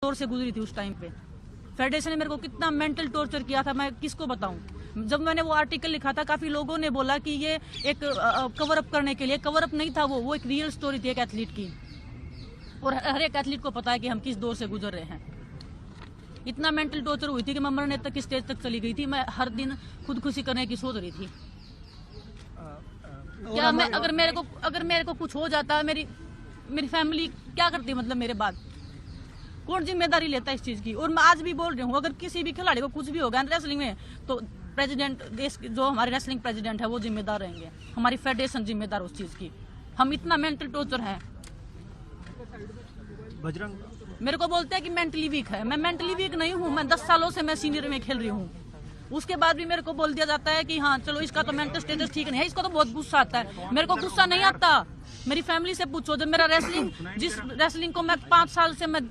दौर से गुजरी थी उस टाइम पे। फेडरेशन ने मेरे को कितना मेंटल टॉर्चर किया था, मैं किसको बताऊं। जब मैंने वो आर्टिकल लिखा था, काफी लोगों ने बोला कि ये एक कवर अप करने के लिए, कवर अप नहीं था वो एक रियल स्टोरी थी एक एथलीट की, और हर एक एथलीट को पता है कि हम किस दौर से गुजर रहे हैं। इतना मेंटल टॉर्चर हुई थी कि मैं मरने तक की स्टेज तक चली गई थी। मैं हर दिन खुदकुशी करने की सोच रही थी। क्या मैं अगर मेरे को कुछ हो जाता, मेरी फैमिली क्या करती, मतलब मेरे बाद कौन जिम्मेदारी लेता है इस चीज की। और मैं आज भी बोल रही हूँ, अगर किसी भी खिलाड़ी को कुछ भी होगा रेसलिंग में, तो प्रेसिडेंट, देश जो हमारे रेसलिंग प्रेसिडेंट है वो जिम्मेदार रहेंगे, हमारी फेडरेशन जिम्मेदार उस चीज की। हम इतना मेंटल टॉर्चर है। बजरंग मेरे को बोलते हैं कि मेंटली वीक है। मैं मेंटली वीक नहीं हूँ। मैं 10 सालों से मैं सीनियर में खेल रही हूँ। उसके बाद भी मेरे को बोल दिया जाता है कि हाँ चलो इसका तो मेंटल स्टेटस ठीक नहीं है। इसको तो बहुत गुस्सा आता है। मेरे को गुस्सा नहीं आता। मेरी फैमिली से पूछो, जब मेरा जिस रेसलिंग को मैं 5 साल से, मैं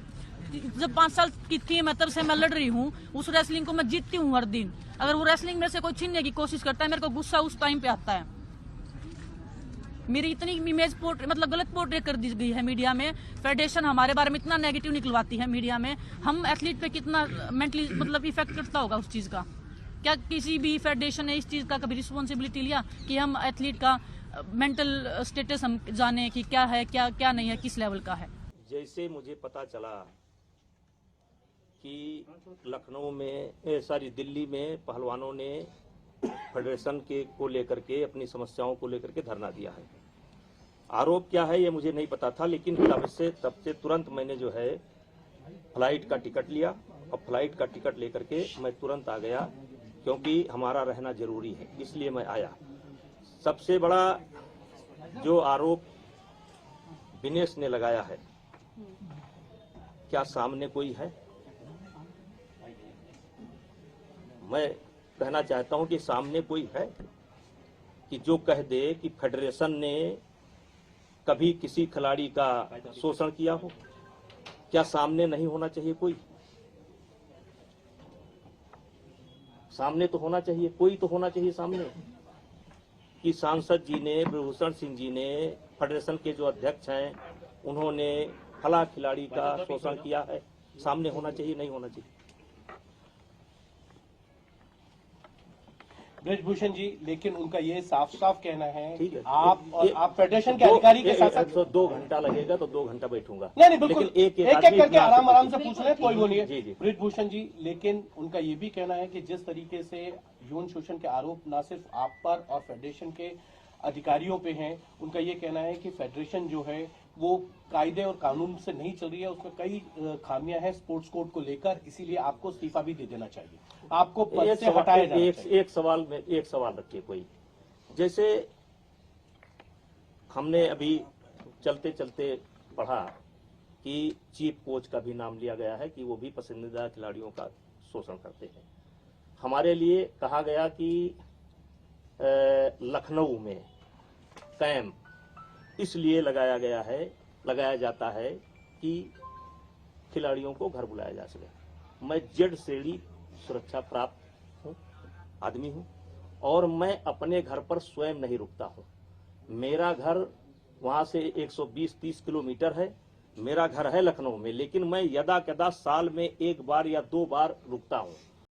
जब 5 साल की थी मैं, तब से मैं लड़ रही हूँ, उस रेसलिंग को मैं जीतती हूँ हर दिन। अगर वो रेसलिंग मेरे से कोई छीनने की कोशिश करता है, मेरे को गुस्सा उस टाइम पे आता है। मेरी इतनी इमेज मतलब गलत पोर्ट्रेट कर दी गई है मीडिया में। फेडरेशन हमारे बारे में इतना नेगेटिव निकलवाती है मीडिया में। हम एथलीट पे कितना मेंटली मतलब इफेक्ट करता होगा उस चीज का। क्या किसी भी फेडरेशन ने इस चीज का कभी रिस्पॉन्सिबिलिटी लिया कि हम एथलीट का मेंटल स्टेटस हम जाने कि क्या है, क्या नहीं है, किस लेवल का है। जैसे मुझे पता चला कि लखनऊ में दिल्ली में पहलवानों ने फेडरेशन के को लेकर के, अपनी समस्याओं को लेकर के धरना दिया है। आरोप क्या है ये मुझे नहीं पता था, लेकिन तब से तुरंत मैंने जो है फ्लाइट का टिकट लिया, और फ्लाइट का टिकट लेकर के मैं तुरंत आ गया, क्योंकि हमारा रहना जरूरी है, इसलिए मैं आया। सबसे बड़ा जो आरोप विनेश ने लगाया है, क्या सामने कोई है? मैं कहना चाहता हूं कि सामने कोई है कि जो कह दे कि फेडरेशन ने कभी किसी खिलाड़ी का शोषण किया हो? क्या सामने नहीं होना चाहिए कोई? सामने तो होना चाहिए, कोई तो होना चाहिए सामने, कि सांसद जी ने, ब्रजभूषण सिंह जी ने, फेडरेशन के जो अध्यक्ष हैं, उन्होंने फला खिलाड़ी का शोषण किया है। सामने होना चाहिए, नहीं होना चाहिए? ब्रजभूषण जी, लेकिन उनका ये साफ साफ कहना है कि है, आप फेडरेशन के अधिकारी के साथ 2 घंटा लगेगा तो 2 घंटा बैठूंगा। नहीं बिल्कुल, एक करके आराम से पूछ रहे, कोई वो नहीं है। जी जी ब्रजभूषण जी, लेकिन उनका ये भी कहना है कि जिस तरीके से यौन शोषण के आरोप न सिर्फ आप पर और फेडरेशन के अधिकारियों पे हैं, उनका ये कहना है कि फेडरेशन जो है वो कायदे और कानून से नहीं चल रही है, उसमें कई खामियां हैं स्पोर्ट्स कोड को लेकर, इसीलिए आपको इस्तीफा भी दे देना चाहिए, आपको पद से हटाया जाना चाहिए। एक सवाल रखिए कोई। जैसे हमने अभी चलते चलते पढ़ा कि चीफ कोच का भी नाम लिया गया है कि वो भी पसंदीदा खिलाड़ियों का शोषण करते हैं। हमारे लिए कहा गया कि लखनऊ में कैंप इसलिए लगाया जाता है कि खिलाड़ियों को घर बुलाया जा सके। मैं जेड श्रेणी सुरक्षा प्राप्त आदमी हूं, और मैं अपने घर पर स्वयं नहीं रुकता हूं। मेरा घर वहां से 120-30 किलोमीटर है। मेरा घर है लखनऊ में, लेकिन मैं यदा कदा साल में 1 बार या 2 बार रुकता हूं।